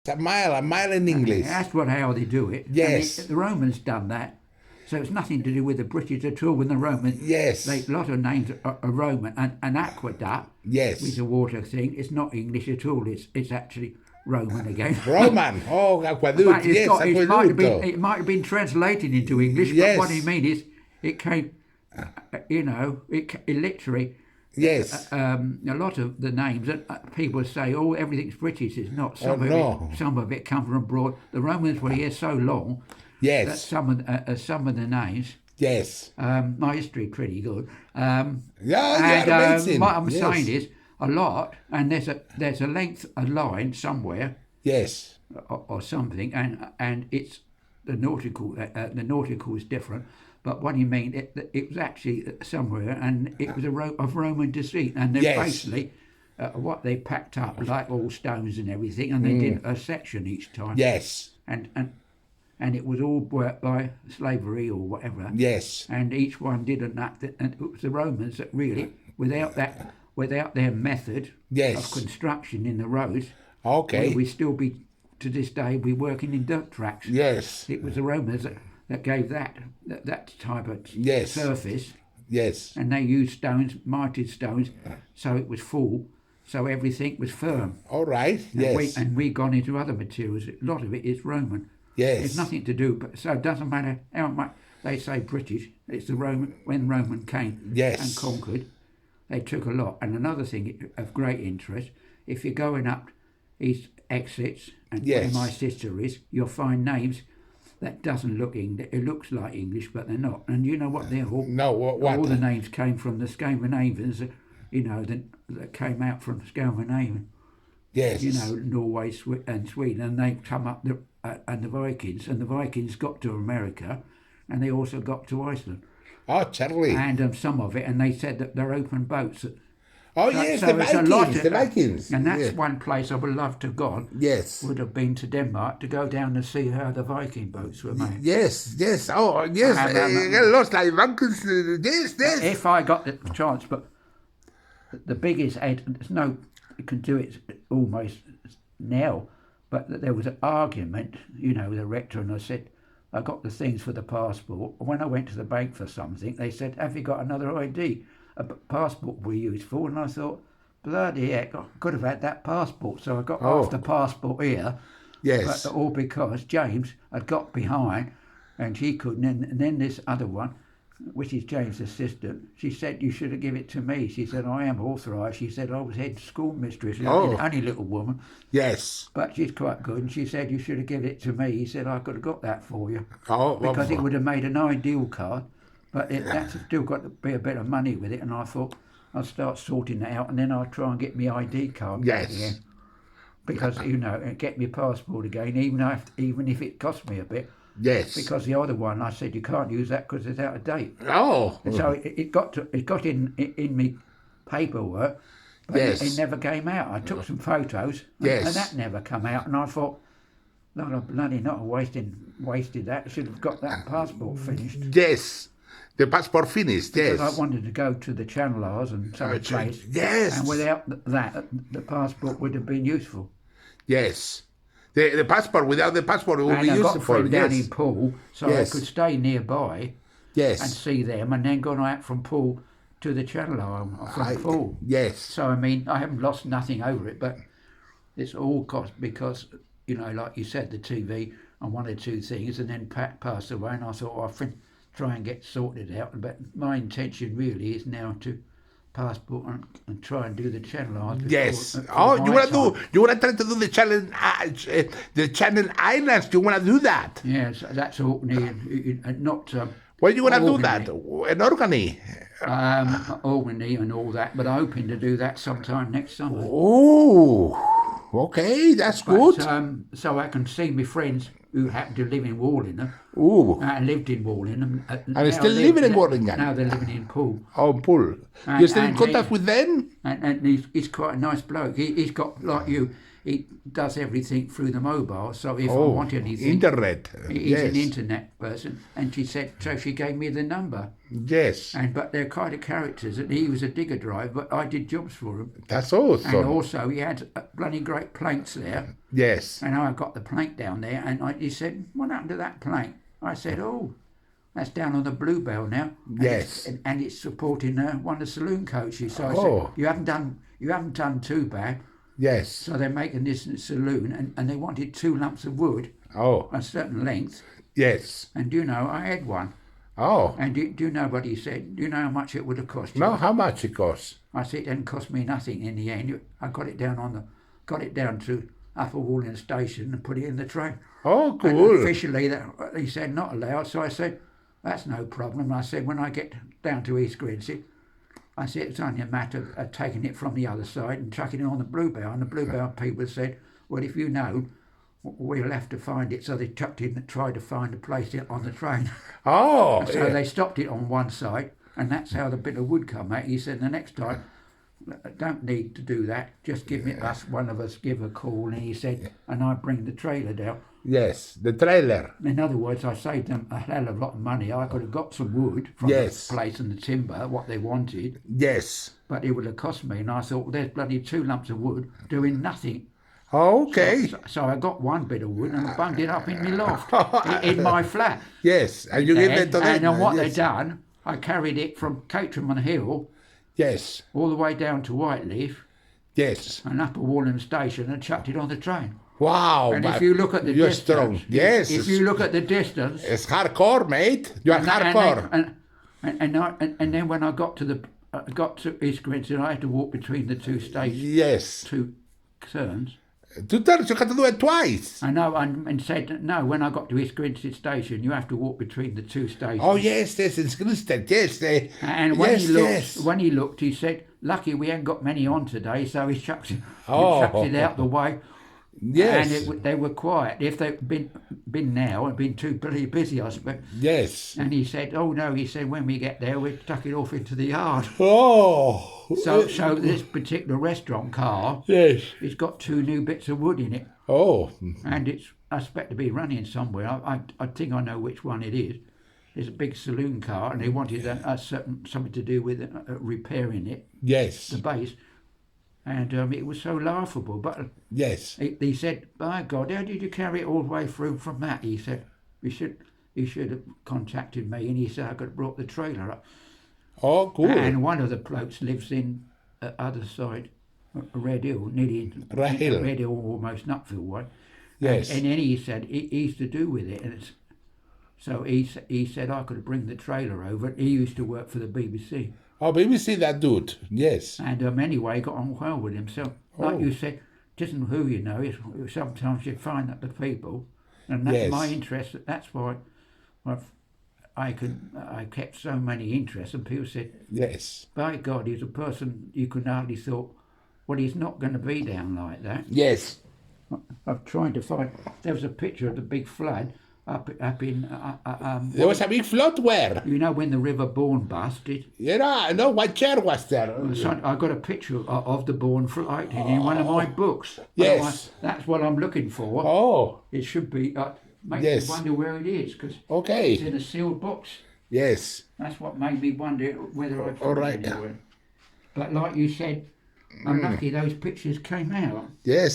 A mile in English. That's how they do it. Yes. And the Romans done that. So it's nothing to do with the British at all. When the Romans, Yes. a lot of names are Roman. And an aqueduct, Yes. with the water thing, it's not English at all. It's actually Roman again. Roman. Oh, aqueduct. But Yes, aqueducto. it might have been translated into English, Yes. but what I mean is, it came, it literally, Yes. a lot of the names that people say, oh, everything's British. It's not. Some of it come from abroad. The Romans were here so long that Yes. some of the names. Yes. My history pretty good. Yeah, And amazing. what I'm Yes. saying is a lot, and there's a length of line somewhere Yes. or something, and it's the nautical. The nautical is different. But what do you mean? It was actually somewhere, and it was of Roman descent, and they Yes. basically what they packed up, like all stones and everything, and they did a section each time. Yes. And it was all worked by slavery or whatever. Yes. And each one did an act, and it was the Romans that really, without their method Yes. of construction in the roads, Okay. we still be to this day we working in dirt tracks. Yes. It was the Romans that gave that type of Yes. surface, Yes. and they used stones, mited stones, so it was full, so everything was firm. All right. Yes. And we gone into other materials. A lot of it is Roman. Yes. It's nothing to do, but so it doesn't matter how much they say British. It's the Roman, when Roman came Yes. and conquered, they took a lot. And another thing of great interest, if you're going up these exits and Yes. where my sister is, you'll find names that doesn't look English. It looks like English, but they're not. And you know what they're all? No, what? All the names came from the Scandinavians, that came out from Scandinavia. Yes. Norway and Sweden, and they come up and the Vikings got to America, and they also got to Iceland. Oh, Charlie. And some of it, and they said that they're open boats. Oh, yes, So the it's a Vikings. lot The Vikings. And that's Yeah. one place I would love to have gone. Yes. Would have been to Denmark to go down and see how the Viking boats were made. Yes. Yes. Oh, yes. Lost like Vikings. Yes. Yes. If I got the chance, but the biggest there's no, you can do it almost now, but there was an argument, with the rector, and I said, I got the things for the passport. When I went to the bank for something, they said, have you got another ID? A passport we used for, and I thought, bloody heck, I could have had that passport. So I got half the passport here, Yes. but all because James had got behind, and she couldn't. And then this other one, which is James' assistant, she said, you should have given it to me. She said, I am authorised. She said, I was head school mistress, only little woman, Yes. but she's quite good. And she said, you should have given it to me. He said, I could have got that for you. Oh, Because it would have made an ideal card, but that's still got to be a bit of money with it. And I thought, I'll start sorting that out, and then I'll try and get my ID card back Yes. again. Because, and get my passport again, even if it costs me a bit. Yes. Because the other one, I said, you can't use that because it's out of date. Oh. And so it got in me paperwork, but Yes. it never came out. I took some photos, Yes. and that never come out. And I thought, no, I'm bloody not wasted that. I should have got that passport finished. Yes. The passport finished. Yes. Because I wanted to go to the Channel Islands and some place. Yes. And without that, the passport would have been useful. Yes. The passport, without the passport, it would be And I got a useful. friend down in Yes. Poole, so Yes. I could stay nearby and Yes. see them, and then go out from Poole to the Channel Islands from Poole. Yes. So, I mean, I haven't lost nothing over it, but it's all cost because, like you said, the TV and one or two things, and then Pat passed away, and I thought, I'll try and get sorted out. But my intention really is now to passport and try and do the Channel Islands. Yes. before You my wanna try to do the Channel Islands? You wanna do that? Yes, that's Orkney, and not Where you wanna do Albany. that? In Orkney? Albany and all that. But I'm hoping to do that sometime next summer. Oh, okay, that's good. But, so I can see my friends who happen to live in Warlingham. Ooh. Lived in Warlingham. And still living in Warlingham? Now they're living in Poole. Oh, Paul. And- You're still in and contact he- with them? And he's quite a nice bloke. He's got, like you, he does everything through the mobile. So if I Oh, want anything, internet. he's Yes. an internet person. And she said, so she gave me the number. Yes. But they're kind of characters. And he was a digger driver, but I did jobs for him. That's And awesome. also he had bloody great planks there. Yes. And I got the plank down there, and he said, what happened to that plank? I said, oh, that's down on the Bluebell now. And Yes. it's supporting one of the saloon coaches. So I Oh. said, you haven't done too bad. Yes. So they're making this saloon, and they wanted 2 lumps of wood Oh. a certain length. Yes. And do you know, I had one. Oh. And do you know what he said? Do you know how much it would have cost you? No, how much it costs? I said, it didn't cost me nothing in the end. I got it down to Upper Walling Station and put it in the train. Oh, And cool. officially, he said not allowed. So I said, that's no problem. I said, when I get down to East Grinstead, I said, it's only a matter of taking it from the other side and chucking it on the Bluebell. And the Bluebell people said, well, if you know, we'll have to find it. So they chucked it and tried to find a place on the train. Oh. So they stopped it on one side, and that's how the bit of wood come out. He said, the next time, don't need to do that. Just give one of us give a call. And he said, and I bring the trailer down. Yes. The trailer. In other words, I saved them a hell of a lot of money. I could have got some wood from Yes. the place and the timber, what they wanted, Yes. but it would have cost me. And I thought, well, there's bloody 2 lumps of wood doing nothing. Okay. So I got one bit of wood and I bunged it up in my loft, in my flat. Yes. And you give it to them. And on what yes. they done, I carried it from Caterham Hill Yes. all the way down to Whiteleaf Yes. and Upper Walham Station and chucked it on the train. Wow. And but if you look at the you're distance, strong. Yes. if you look at the distance, It's hardcore, mate. You're hardcore. and then when I got to East Grinstead, I had to walk between the 2 stations, Yes. 2 turns. 2 turns. You have to do it twice. I know, and said no. When I got to East Grinstead station, you have to walk between the 2 stations. Oh yes, yes, it's Grinstead. Yes. And when yes, he looked, he said, "Lucky we ain't got many on today," so he chucked it out the way. Yes. And they were quiet. If they'd been now, it'd been too bloody busy, I suppose. Yes. And he said, "Oh no," he said, "when we get there, we'll tuck it off into the yard." Oh. So this particular restaurant car, Yes. it's got 2 new bits of wood in it, Oh. and it's I expect to be running somewhere. I think I know which one it is. It's a big saloon car, and they wanted something to do with repairing it, Yes. the base, and it was so laughable. But Yes. he said, "By God, how did you carry it all the way through from that?" He said, "You should have contacted me," and he said, "I could have brought the trailer up." Oh, cool. And one of the blokes lives in other side, Red Hill, nearly Red Hill. Red Hill, almost Nutfield way. Yes. And then he said he used to do with it, and so he said I could bring the trailer over. He used to work for the BBC, Oh, BBC that dude. Yes. and anyway, got on well with him. So, like Oh. you said, it isn't who you know. It's sometimes you find that the people, and that's Yes. my interest. That's why I kept so many interests, and people said, Yes. by God, he's a person you could hardly thought, well, he's not going to be down like that. Yes. I'm trying to find. There was a picture of the big flood up in. There was a big flood where? You know when the River Bourne busted. Yeah, no, what chair was there? So I got a picture of the Bourne flood in one of my books. Yes. Otherwise, that's what I'm looking for. Oh, It should be. Makes Yes. me wonder where it is because it's okay. in a sealed box. Yes. That's what made me wonder whether I All put right. it anywhere. But like you said, I'm lucky those pictures came out. Yes.